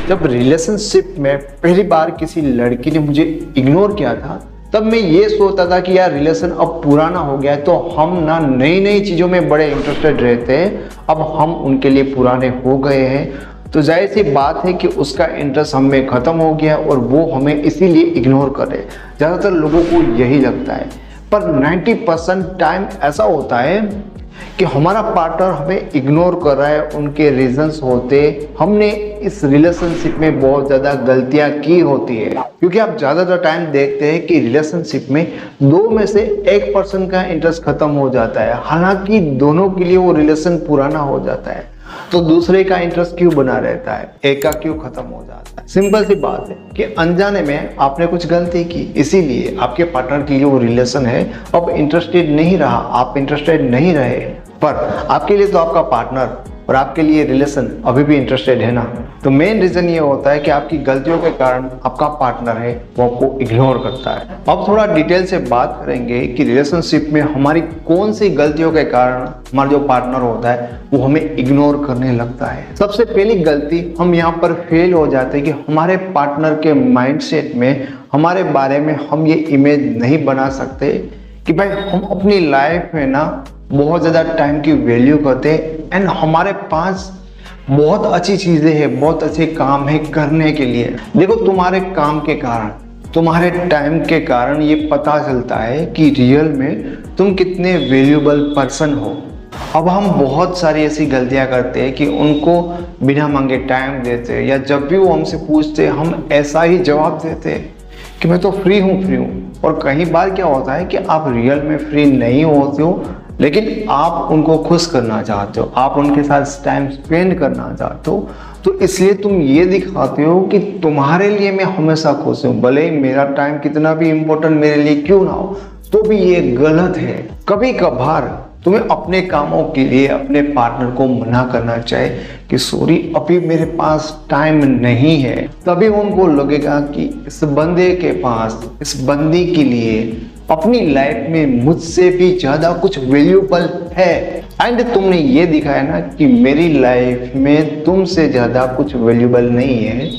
जब रिलेशनशिप में पहली बार किसी लड़की ने मुझे इग्नोर किया था, तब मैं ये सोचता था कि यार रिलेशन अब पुराना हो गया है, तो हम ना नई नई चीज़ों में बड़े इंटरेस्टेड रहते हैं, अब हम उनके लिए पुराने हो गए हैं। तो जाहिर सी बात है कि उसका इंटरेस्ट हम में ख़त्म हो गया और वो हमें इसीलिए इग्नोर कर रहे हैं। ज़्यादातर लोगों को यही लगता है, पर 90% टाइम ऐसा होता है कि हमारा पार्टनर हमें इग्नोर कर रहा है। उनके रीजंस होते हमने इस रिलेशनशिप में बहुत ज़्यादा गलतियां की होती है, क्योंकि आप ज़्यादातर टाइम देखते हैं कि रिलेशनशिप में दो में से एक पर्सन का इंटरेस्ट खत्म हो जाता है, हालांकि दोनों के लिए वो रिलेशन पुराना हो जाता है, तो दूसरे का इंटरेस्ट क्यों बना रहता है, एक का क्यों खत्म हो जाता है। सिंपल सी बात है कि अनजाने में आपने कुछ गलती की, इसीलिए आपके पार्टनर की जो रिलेशन है अब इंटरेस्टेड नहीं रहा, आप इंटरेस्टेड नहीं रहे, पर आपके लिए तो आपका पार्टनर और आपके लिए रिलेशन अभी भी इंटरेस्टेड है ना। तो मेन रीजन ये होता है कि आपकी गलतियों के कारण आपका पार्टनर है वो आपको इग्नोर करता है। अब थोड़ा डिटेल से बात करेंगे कि रिलेशनशिप में हमारी कौन सी गलतियों के कारण हमारा जो पार्टनर होता है वो हमें इग्नोर करने लगता है। सबसे पहली गलती हम यहाँ पर फेल हो जाते हैं कि हमारे पार्टनर के माइंडसेट में हमारे बारे में हम ये इमेज नहीं बना सकते कि भाई हम अपनी लाइफ में ना बहुत ज़्यादा टाइम की वैल्यू करते हैं एंड हमारे पास बहुत अच्छी चीज़ें हैं, बहुत अच्छे काम है करने के लिए। देखो, तुम्हारे काम के कारण, तुम्हारे टाइम के कारण ये पता चलता है कि रियल में तुम कितने वैल्यूएबल पर्सन हो। अब हम बहुत सारी ऐसी गलतियां करते हैं कि उनको बिना मांगे टाइम देते, या जब भी वो हमसे पूछते हम ऐसा ही जवाब देते कि मैं तो फ्री हूँ। और कई बार क्या होता है कि आप रियल में फ्री नहीं होते हो, लेकिन आप उनको खुश करना चाहते हो, आप उनके साथ टाइम स्पेंड करना चाहते हो, तो इसलिए तुम ये दिखाते हो कि तुम्हारे लिए मैं हमेशा खुश हूँ, भले ही मेरा टाइम कितना भी इम्पोर्टेंट मेरे लिए क्यों ना हो। तो भी ये गलत है। कभी कभार तुम्हें अपने कामों के लिए अपने पार्टनर को मना करना चाहिए कि सॉरी अभी मेरे पास टाइम नहीं है, तभी उनको लगेगा कि इस बंदे के पास, इस बंदी के लिए अपनी लाइफ में मुझसे भी ज्यादा कुछ वैल्यूएबल है। एंड तुमने ये दिखाया ना कि मेरी लाइफ में तुमसे ज्यादा कुछ वैल्यूएबल नहीं है,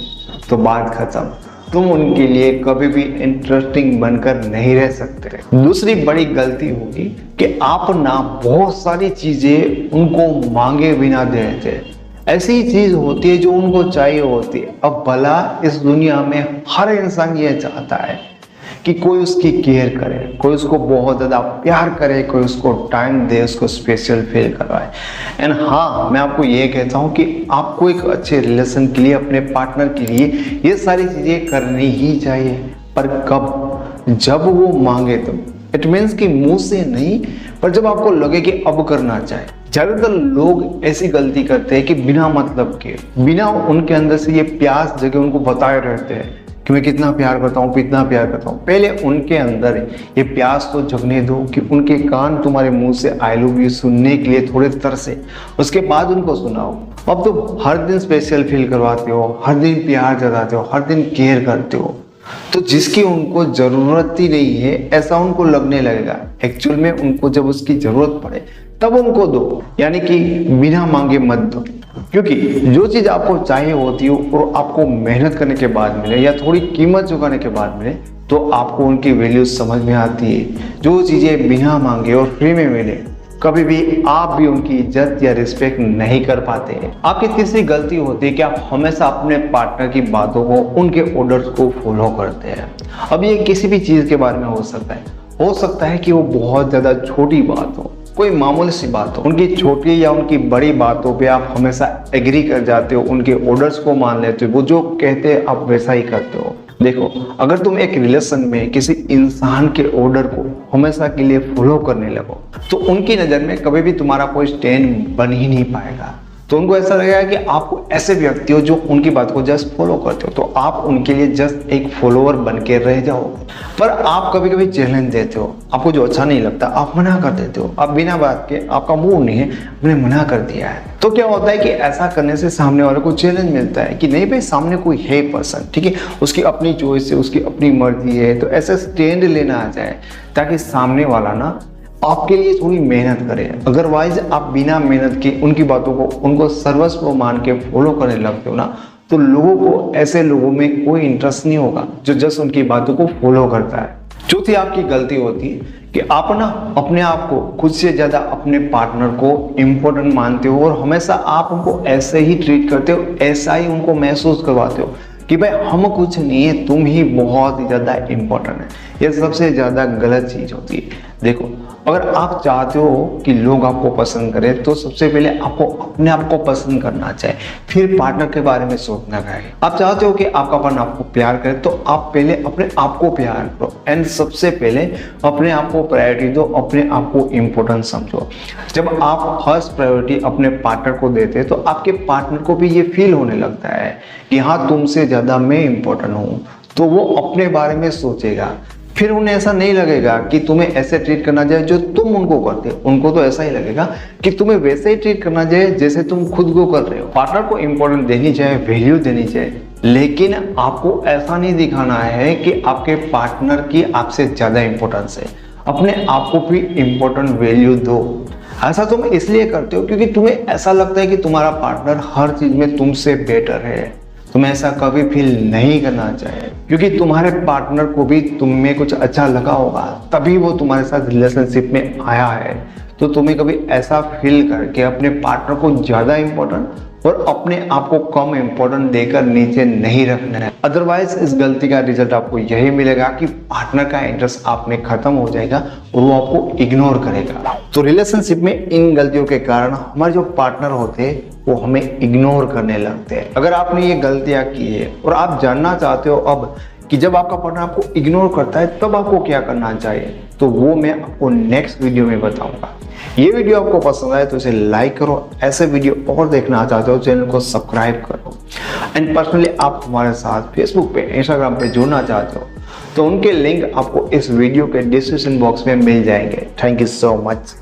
तो बात खत्म। तुम उनके लिए कभी भी इंटरेस्टिंग बनकर नहीं रह सकते। दूसरी बड़ी गलती होगी कि आप ना बहुत सारी चीजें उनको मांगे बिना दे देते। ऐसी चीज होती है जो उनको चाहिए होती है। अब भला इस दुनिया में हर इंसान ये चाहता है कि कोई उसकी केयर करे, कोई उसको बहुत ज़्यादा प्यार करे, कोई उसको टाइम दे, उसको स्पेशल फील करवाए। एंड हाँ, मैं आपको ये कहता हूँ कि आपको एक अच्छे रिलेशन के लिए, अपने पार्टनर के लिए ये सारी चीज़ें करनी ही चाहिए। पर कब? जब वो मांगे तो। इट मीन्स कि मुंह से नहीं, पर जब आपको लगे कि अब करना चाहे। ज़्यादातर लोग ऐसी गलती करते हैं कि बिना मतलब के, बिना उनके अंदर से ये प्यास जगह उनको बताए रहते हैं कि मैं कितना प्यार करता हूँ, कितना प्यार करता हूँ। पहले उनके अंदर ये प्यास तो जगने दो कि उनके कान तुम्हारे मुंह से आई लव यू सुनने के लिए थोड़े तरसे, उसके बाद उनको सुनाओ। अब तो हर दिन स्पेशल फील करवाते हो, हर दिन प्यार जताते हो, हर दिन केयर करते हो, तो जिसकी उनको जरूरत ही नहीं है ऐसा उनको लगने लगेगा। एक्चुअल में उनको जब उसकी जरूरत पड़े तब उनको दो, यानी कि बिना मांगे मत दो। क्योंकि जो चीज़ आपको चाहिए होती है और आपको मेहनत करने के बाद मिले या थोड़ी कीमत चुकाने के बाद मिले, तो आपको उनकी वैल्यू समझ में आती है। जो चीज़ें बिना मांगे और फ्री में मिले, कभी भी आप भी उनकी इज्जत या रिस्पेक्ट नहीं कर पाते हैं। आपकी तीसरी गलती होती है कि आप हमेशा अपने पार्टनर की बातों को, उनके ऑर्डर्स को फॉलो करते हैं। अब ये किसी भी चीज़ के बारे में हो सकता है कि वो बहुत ज़्यादा छोटी बात हो, कोई मामूली सी बात हो, उनकी छोटी या उनकी बड़ी बातों पे आप हमेशा एग्री कर जाते हो, उनके ऑर्डर्स को मान लेते हो, वो जो कहते हैं आप वैसा ही करते हो। देखो, अगर तुम एक रिलेशन में किसी इंसान के ऑर्डर को हमेशा के लिए फॉलो करने लगो, तो उनकी नज़र में कभी भी तुम्हारा कोई स्टैंड बन ही नहीं पाएगा। तो उनको ऐसा लगेगा कि आप ऐसे व्यक्ति हो जो उनकी बात को जस्ट फॉलो करते हो, तो आप उनके लिए जस्ट एक फॉलोअर बन के रह जाओगे। पर आप कभी कभी चैलेंज देते हो, आपको जो अच्छा नहीं लगता आप मना कर देते हो, आप बिना बात के, आपका मूड नहीं है, आपने मना कर दिया है। तो क्या होता है कि ऐसा करने से सामने वाले को चैलेंज मिलता है कि नहीं भाई, सामने कोई है पर्सन, ठीक है, उसकी अपनी चॉइस है, उसकी अपनी मर्जी है, तो ऐसा स्टैंड लेना आ जाए ताकि सामने वाला ना आपके लिए थोड़ी मेहनत करे। अदरवाइज आप बिना मेहनत के उनकी बातों को, उनको सर्वस्व मान के फॉलो करने लगते हो ना, तो लोगों को ऐसे लोगों में कोई इंटरेस्ट नहीं होगा जो जस्ट उनकी बातों को फॉलो करता है। चौथी आपकी गलती होती है कि आप ना अपने आप को खुद से ज्यादा अपने पार्टनर को इम्पोर्टेंट मानते हो और हमेशा आप उनको ऐसे ही ट्रीट करते हो, ऐसा ही उनको महसूस करवाते हो कि भाई हम कुछ नहीं है, तुम ही बहुत ही ज्यादा इम्पोर्टेंट है। ये सबसे ज्यादा गलत चीज होती है। देखो, अगर आप चाहते हो कि लोग आपको पसंद करें तो सबसे पहले आपको अपने आप को पसंद करना चाहिए, फिर पार्टनर के बारे में सोचना चाहिए। आप चाहते हो कि आपका पार्टनर आपको प्यार करे तो आप पहले अपने आप को प्यार करो एंड सबसे पहले अपने आप को प्रायोरिटी दो, अपने आप को इम्पोर्टेंट समझो। जब आप फर्स्ट प्रायोरिटी अपने पार्टनर को देते हैं तो आपके पार्टनर को भी ये फील होने लगता है कि हाँ, तुमसे ज्यादा मैं इम्पोर्टेंट हूँ, तो वो अपने बारे में सोचेगा। फिर उन्हें ऐसा नहीं लगेगा कि तुम्हें ऐसे ट्रीट करना चाहिए जो तुम उनको करते हो, उनको तो ऐसा ही लगेगा कि तुम्हें वैसे ही ट्रीट करना चाहिए जैसे तुम खुद को कर रहे हो। पार्टनर को इम्पोर्टेंस देनी चाहिए, वैल्यू देनी चाहिए, लेकिन आपको ऐसा नहीं दिखाना है कि आपके पार्टनर की आपसे ज्यादा इंपॉर्टेंस है। अपने आप को भी इम्पोर्टेंट वैल्यू दो। ऐसा तुम इसलिए करते हो क्योंकि तुम्हें ऐसा लगता है कि तुम्हारा पार्टनर हर चीज में तुमसे बेटर है। तुम्हें ऐसा कभी फील नहीं करना चाहिए, क्योंकि तुम्हारे पार्टनर को भी तुम में कुछ अच्छा लगा होगा, तभी वो तुम्हारे साथ रिलेशनशिप में आया है। तो तुम्हें कभी ऐसा फील करके अपने पार्टनर को ज्यादा इम्पोर्टेंट और अपने आप को कम इम्पोर्टेंट देकर नीचे नहीं रखना है। अदरवाइज इस गलती का रिजल्ट आपको यही मिलेगा कि पार्टनर का इंटरेस्ट आप में खत्म हो जाएगा और वो आपको इग्नोर करेगा। तो रिलेशनशिप में इन गलतियों के कारण हमारे जो पार्टनर होते हैं वो हमें इग्नोर करने लगते हैं। अगर आपने ये गलतियां की है और आप जानना चाहते हो अब कि जब आपका पार्टनर आपको इग्नोर करता है तब आपको क्या करना चाहिए, तो वो मैं आपको नेक्स्ट वीडियो में बताऊंगा। ये वीडियो आपको पसंद आए तो इसे लाइक करो, ऐसे वीडियो और देखना चाहते हो चैनल को सब्सक्राइब करो। एंड पर्सनली आप हमारे साथ फेसबुक पे, इंस्टाग्राम पे जुड़ना चाहते हो तो उनके लिंक आपको इस वीडियो के डिस्क्रिप्शन बॉक्स में मिल जाएंगे। Thank you so much.